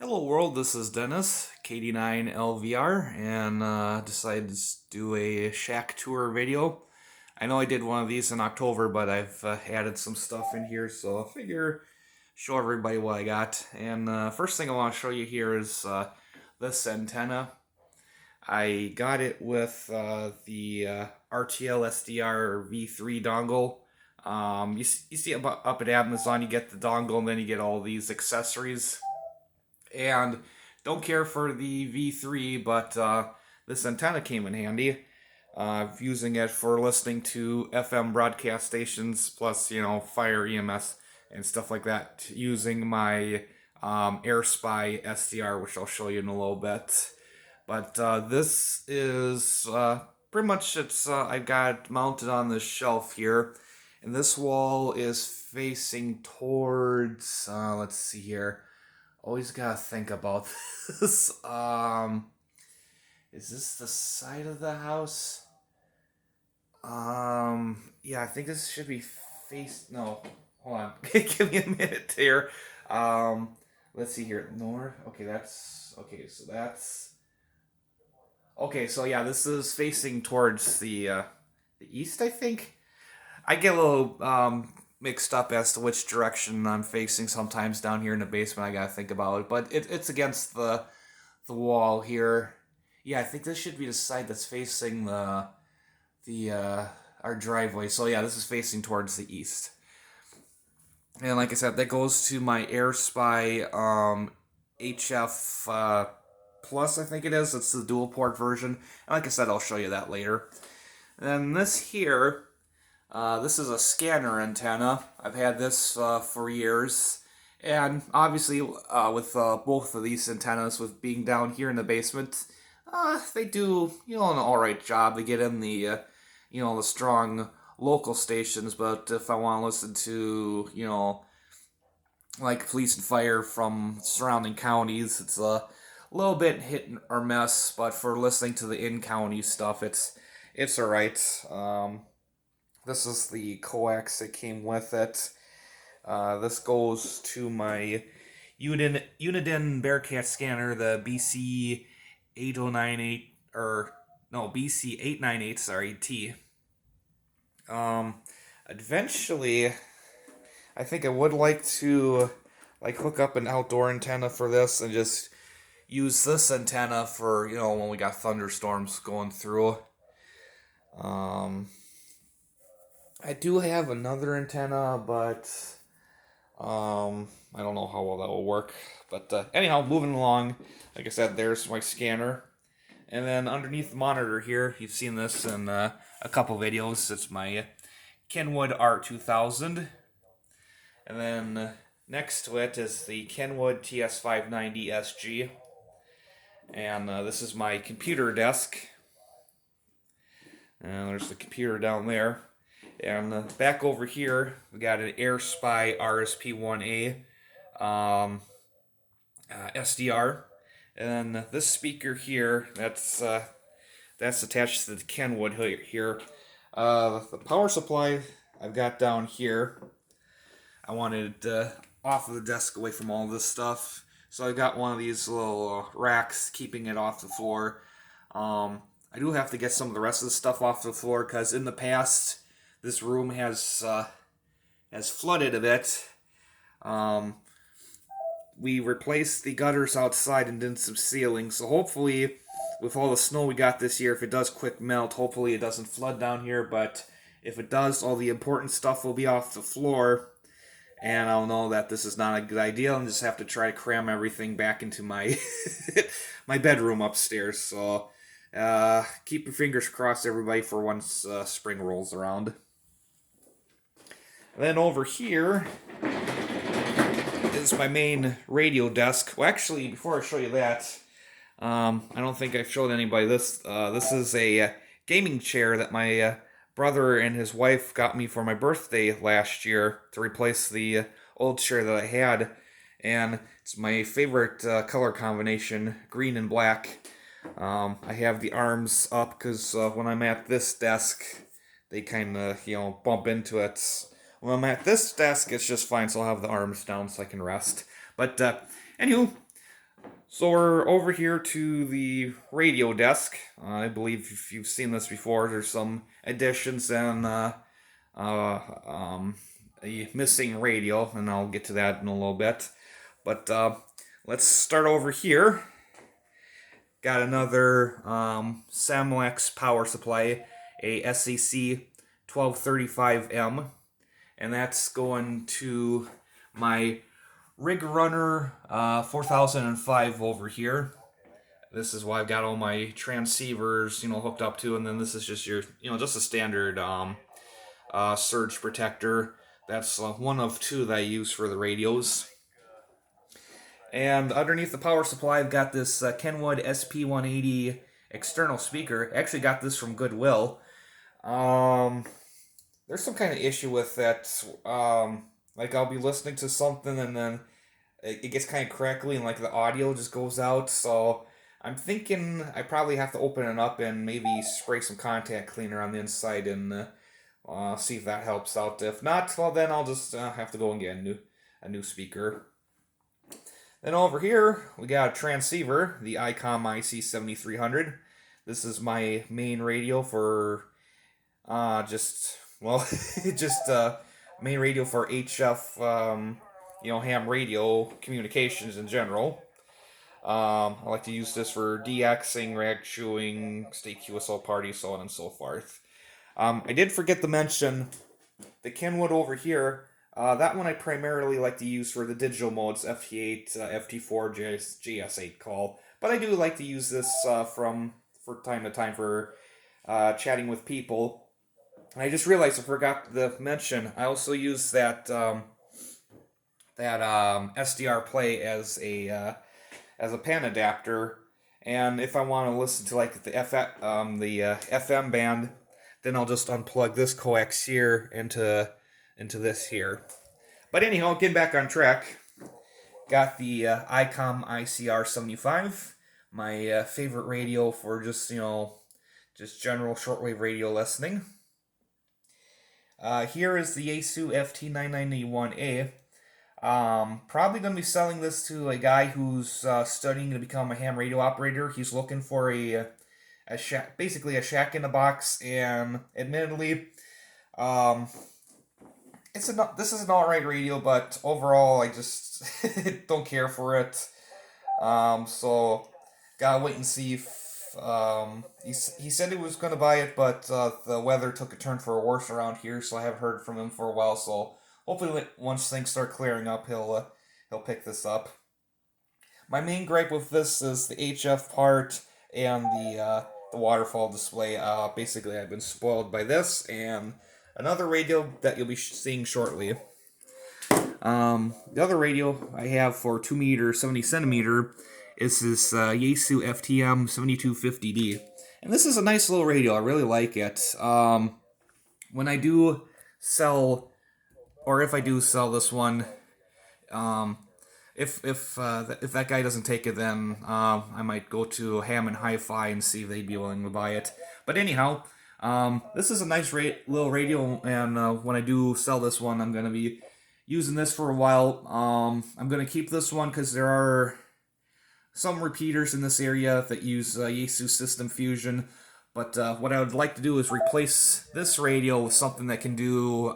Hello world, this is Dennis, KD9LVR, and decided to do a shack tour video. I know I did one of these in October, but I've added some stuff in here, so I figure show everybody what I got. And first thing I want to show you here is this antenna. I got it with the RTL SDR V3 dongle. You see up at Amazon, you get the dongle and then you get all these accessories. And don't care for the V3, but this antenna came in handy. Using it for listening to FM broadcast stations, plus, fire EMS and stuff like that, using my AirSpy SDR, which I'll show you in a little bit. But this is pretty much I've got it mounted on this shelf here. And this wall is facing towards, let's see here. Always gotta think about this. Is this the side of the house? Yeah, I think this should be No, hold on. Give me a minute here. Um, let's see here. North. Okay, that's okay. So that's okay. So yeah, this is facing towards the east, I think. I get a little mixed up as to which direction I'm facing sometimes down here in the basement. I gotta think about it, but it's against the wall here. Yeah, I think this should be the side that's facing the our driveway. So yeah, this is facing towards the east. And like I said, that goes to my AirSpy HF Plus, I think it is. It's the dual port version. And like I said, I'll show you that later. And this here, this is a scanner antenna. I've had this for years. And obviously, with both of these antennas, with being down here in the basement, they do, an alright job. They get in the strong local stations, but if I want to listen to, like police and fire from surrounding counties, it's a little bit hit or miss, but for listening to the in-county stuff, it's alright. This is the coax that came with it. This goes to my Uniden Bearcat scanner, the BC 8098 or no BC 898. Sorry, T. Eventually, I think I would like to hook up an outdoor antenna for this and just use this antenna for when we got thunderstorms going through. I do have another antenna, but I don't know how well that will work. But anyhow, moving along. Like I said, there's my scanner. And then underneath the monitor here, you've seen this in a couple videos. It's my Kenwood R2000. And then next to it is the Kenwood TS590 SG. And this is my computer desk. And there's the computer down there. And back over here, we got an AirSpy RSP1A SDR. And then this speaker here, that's attached to the Kenwood here. The power supply I've got down here. I wanted off of the desk, away from all this stuff. So I got one of these little racks, keeping it off the floor. I do have to get some of the rest of the stuff off the floor, because in the past, this room has flooded a bit. We replaced the gutters outside and did some sealing, so hopefully, with all the snow we got this year, if it does quick melt, hopefully it doesn't flood down here, but if it does, all the important stuff will be off the floor, and I'll know that this is not a good idea, and just have to try to cram everything back into my my bedroom upstairs, so keep your fingers crossed, everybody, for once spring rolls around. And then over here is my main radio desk. Well, actually, before I show you that, I don't think I've showed anybody this. This is a gaming chair that my brother and his wife got me for my birthday last year to replace the old chair that I had. And it's my favorite color combination, green and black. I have the arms up because when I'm at this desk, they kind of, bump into it. When I'm at this desk, it's just fine, so I'll have the arms down so I can rest. But, anywho, So we're over here to the radio desk. I believe if you've seen this before, there's some additions and uh, um, a missing radio, and I'll get to that in a little bit. But let's start over here. Got another Samlex power supply, a SAC 1235M, and that's going to my Rig Runner 4005 over here. This is why I've got all my transceivers, hooked up to, and then this is just your, just a standard surge protector. That's one of two that I use for the radios. And underneath the power supply, I've got this Kenwood SP180 external speaker. I actually got this from Goodwill. There's some kind of issue with that. Like I'll be listening to something and then it gets kind of crackly and like the audio just goes out. So I'm thinking I probably have to open it up and maybe spray some contact cleaner on the inside and see if that helps out. If not, well then I'll just have to go and get a new speaker. Then over here, we got a transceiver, the ICOM IC7300. This is my main radio for just main radio for HF, ham radio communications in general. I like to use this for DXing, rag chewing, state QSL parties, so on and so forth. I did forget to mention the Kenwood over here. That one I primarily like to use for the digital modes, FT8, FT4, GS8 call. But I do like to use this for time to time for chatting with people. And I just realized I forgot to mention, I also use that SDR Play as a pan adapter. And if I want to listen to like the FM band, then I'll just unplug this coax here into this here. But anyhow, getting back on track, got the ICOM ICR75, my favorite radio for just general shortwave radio listening. Here is the Yaesu FT991A. Probably going to be selling this to a guy who's studying to become a ham radio operator. He's looking for basically a shack in the box, and admittedly, this is an alright radio, but overall I just don't care for it. So gotta wait and see if he said he was gonna buy it, but the weather took a turn for a worse around here, so I haven't heard from him for a while. So hopefully once things start clearing up, he'll pick this up. My main gripe with this is the HF part and the waterfall display. Basically, I've been spoiled by this and another radio that you'll be seeing shortly. The other radio I have for 2 meter, 70 centimeter is this Yaesu FTM 7250D. And this is a nice little radio. I really like it. When I do sell, or if I do sell this one, if that guy doesn't take it, then I might go to Ham and Hi-Fi and see if they'd be willing to buy it. But anyhow, this is a nice little radio, and when I do sell this one, I'm going to be using this for a while. I'm going to keep this one because there are some repeaters in this area that use Yaesu System Fusion, but what I would like to do is replace this radio with something that can do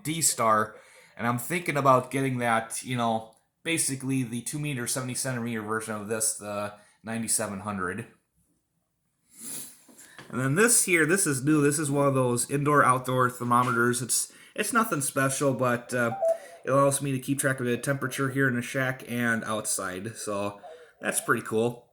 D-Star, and I'm thinking about getting that, basically the 2 meter, 70 centimeter version of this, the 9700. And then this is new. This is one of those indoor-outdoor thermometers. It's nothing special, but it allows me to keep track of the temperature here in the shack and outside. So that's pretty cool.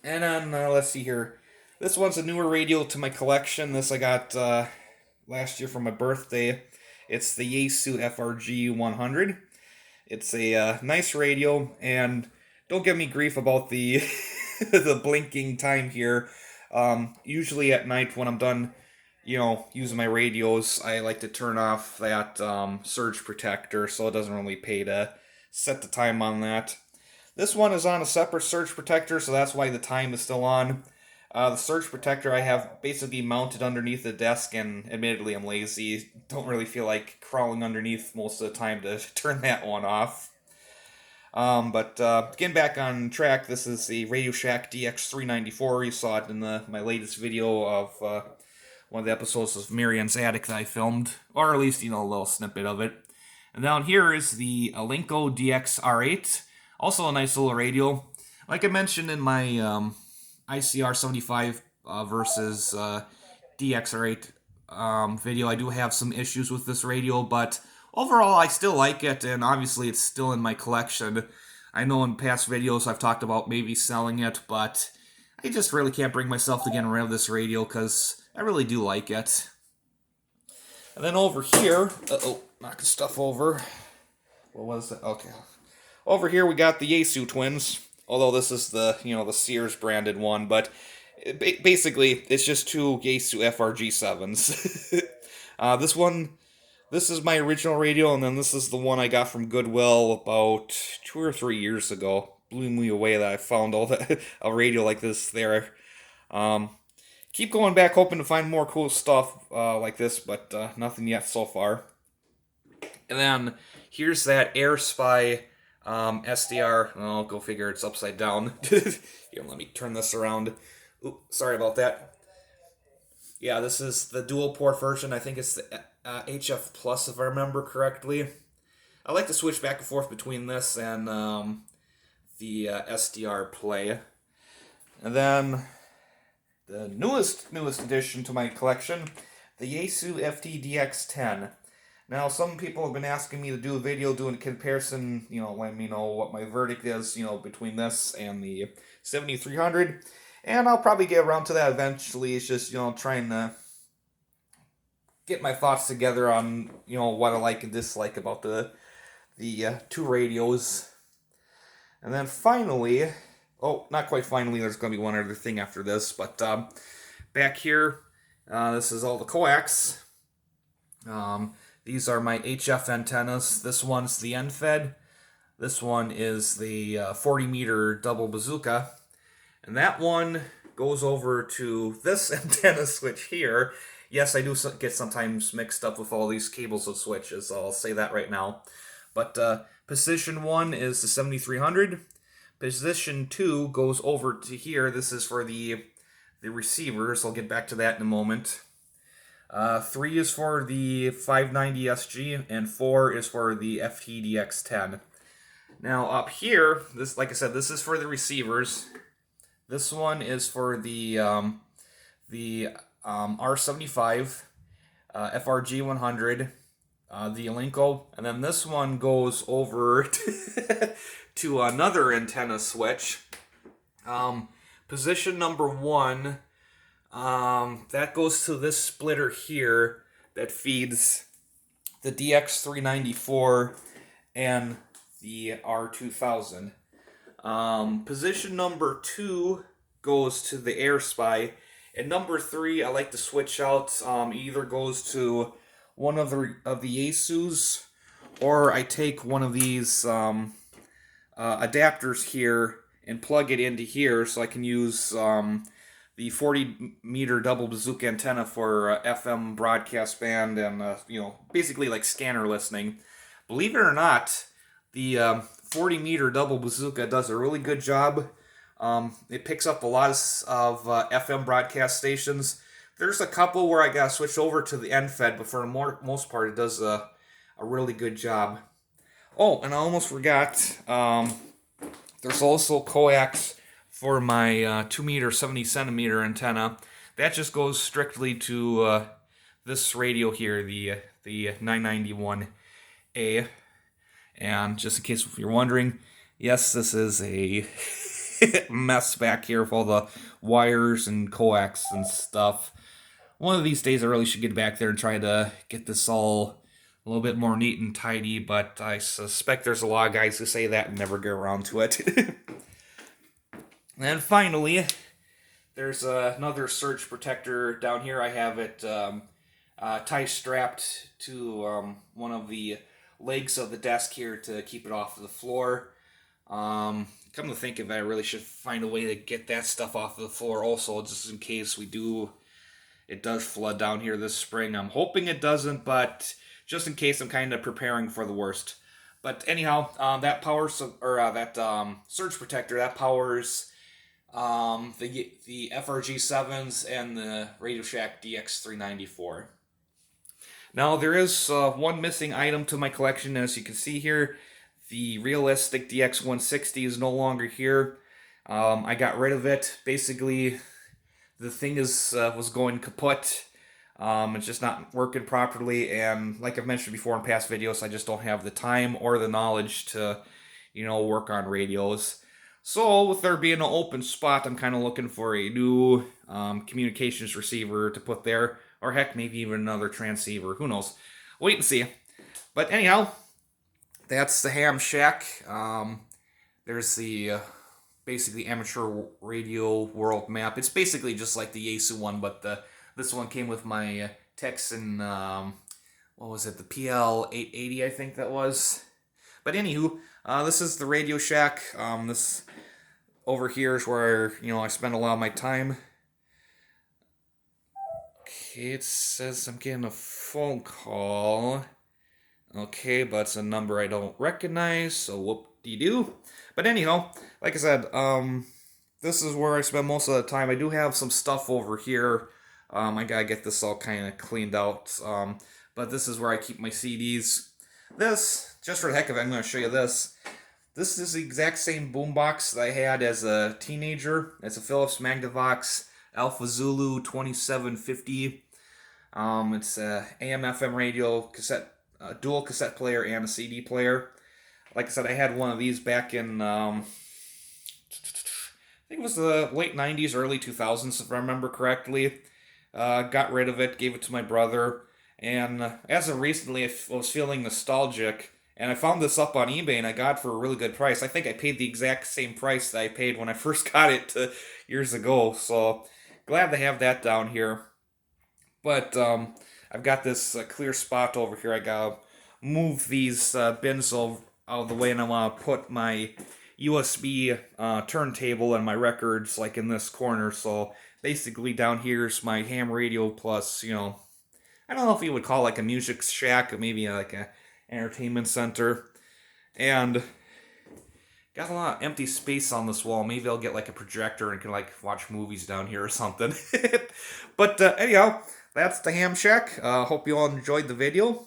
And then let's see here. This one's a newer radio to my collection. This I got last year for my birthday. It's the Yaesu FRG 100. It's a nice radio, and don't give me grief about the the blinking time here. Usually at night when I'm done, using my radios, I like to turn off that surge protector, so it doesn't really pay to set the time on that. This one is on a separate surge protector, so that's why the time is still on. The surge protector I have basically mounted underneath the desk, and admittedly I'm lazy. Don't really feel like crawling underneath most of the time to turn that one off. But getting back on track, this is the Radio Shack DX394. You saw it in my latest video of one of the episodes of Marianne's Attic that I filmed, or at least, a little snippet of it. And down here is the Alinco DXR8, also a nice little radio. Like I mentioned in my ICR 75 versus DXR8 video, I do have some issues with this radio, but overall I still like it, and obviously it's still in my collection. I know in past videos I've talked about maybe selling it, but I just really can't bring myself to get rid of this radio because I really do like it. And then over here, knocking stuff over. What was it? Okay. Over here we got the Yaesu twins, although this is the, the Sears branded one, but basically it's just two Yaesu FRG7s. This is my original radio, and then this is the one I got from Goodwill about 2 or 3 years ago. Blew me away that I found a radio like this there. Keep going back, hoping to find more cool stuff like this, but nothing yet so far. And then here's that Air Spy SDR. Oh, go figure, it's upside down. Here, let me turn this around. Oops, sorry about that. Yeah, this is the dual port version. I think it's the HF Plus, if I remember correctly. I like to switch back and forth between this and the SDR Play. And then the newest addition to my collection, the Yaesu FT-DX10. Now, some people have been asking me to do a video doing a comparison, letting me know what my verdict is, between this and the 7300. And I'll probably get around to that eventually. It's just, trying to get my thoughts together on, what I like and dislike about the two radios. And then finally, not quite finally, there's going to be one other thing after this, but back here, this is all the coax. These are my HF antennas. This one's the end-fed. This one is the 40-meter double bazooka. And that one goes over to this antenna switch here. Yes, I do get sometimes mixed up with all these cables of switches. I'll say that right now. But position 1 is the 7300. Position 2 goes over to here. This is for the receivers. I'll get back to that in a moment. 3 is for the 590 SG, and 4 is for the FT-DX10. Now up here, this, like I said, this is for the receivers. This one is for the R75, FRG100, the Alinco, and then this one goes over to another antenna switch. Position number 1, that goes to this splitter here that feeds the DX394 and the R2000. Position number 2 goes to the Air Spy, and number 3 I like to switch out. Either goes to one of the Yaesus, or I take one of these adapters here and plug it into here, so I can use the 40-meter double bazooka antenna for FM broadcast band and basically like scanner listening. Believe it or not, the 40-meter double bazooka does a really good job. It picks up a lot of FM broadcast stations. There's a couple where I gotta switch over to the end-fed, but for the most part, it does a really good job. Oh, and I almost forgot, there's also coax for my 2-meter, 70-centimeter antenna. That just goes strictly to this radio here, the 991A. And just in case you're wondering, yes, this is a mess back here with all the wires and coax and stuff. One of these days I really should get back there and try to get this all a little bit more neat and tidy, but I suspect there's a lot of guys who say that and never get around to it. And finally, there's another surge protector down here. I have it tie-strapped to one of the legs of the desk here to keep it off of the floor. Come to think of it, I really should find a way to get that stuff off of the floor also, just in case it does flood down here this spring. I'm hoping it doesn't, but just in case, I'm kind of preparing for the worst. But anyhow, that surge protector that powers the FRG7s and the Radio Shack DX394. Now there is one missing item to my collection, as you can see here. The realistic DX160 is no longer here. I got rid of it. Basically, the thing was going kaput. It's just not working properly, and like I've mentioned before in past videos, I just don't have the time or the knowledge to, work on radios. So with there being an open spot, I'm kind of looking for a new communications receiver to put there, or heck, maybe even another transceiver. Who knows? Wait and see. But anyhow, that's the Ham Shack. There's the basically amateur radio world map. It's basically just like the Yaesu one, but this one came with my Texan, what was it, the PL880, I think that was. But anywho, this is the Radio Shack. This over here is where, I spend a lot of my time. Okay, it says I'm getting a phone call. Okay, but it's a number I don't recognize, so whoop-de-doo. But anyhow, like I said, this is where I spend most of the time. I do have some stuff over here. I gotta get this all kind of cleaned out. But this is where I keep my CDs. This, just for the heck of it, I'm going to show you this. This is the exact same boombox that I had as a teenager. It's a Philips Magnavox Alpha Zulu 2750. It's a AM/FM radio, cassette, dual cassette player, and a CD player. Like I said, I had one of these back in, I think it was the late 90s, early 2000s, if I remember correctly. Got rid of it, gave it to my brother, and as of recently, I was feeling nostalgic, and I found this up on eBay, and I got it for a really good price. I think I paid the exact same price that I paid when I first got it years ago, so glad to have that down here. But I've got this clear spot over here. I gotta move these bins out of the way, and I want to put my USB turntable and my records like in this corner, so basically down here's my ham radio plus, I don't know if you would call it like a music shack or maybe like a entertainment center. And got a lot of empty space on this wall. Maybe I'll get like a projector and can like watch movies down here or something. But anyhow, that's the Ham Shack. Hope you all enjoyed the video.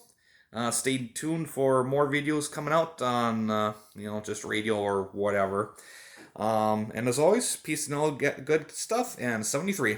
Stay tuned for more videos coming out on, just radio or whatever. And as always, peace and all good stuff, and 73.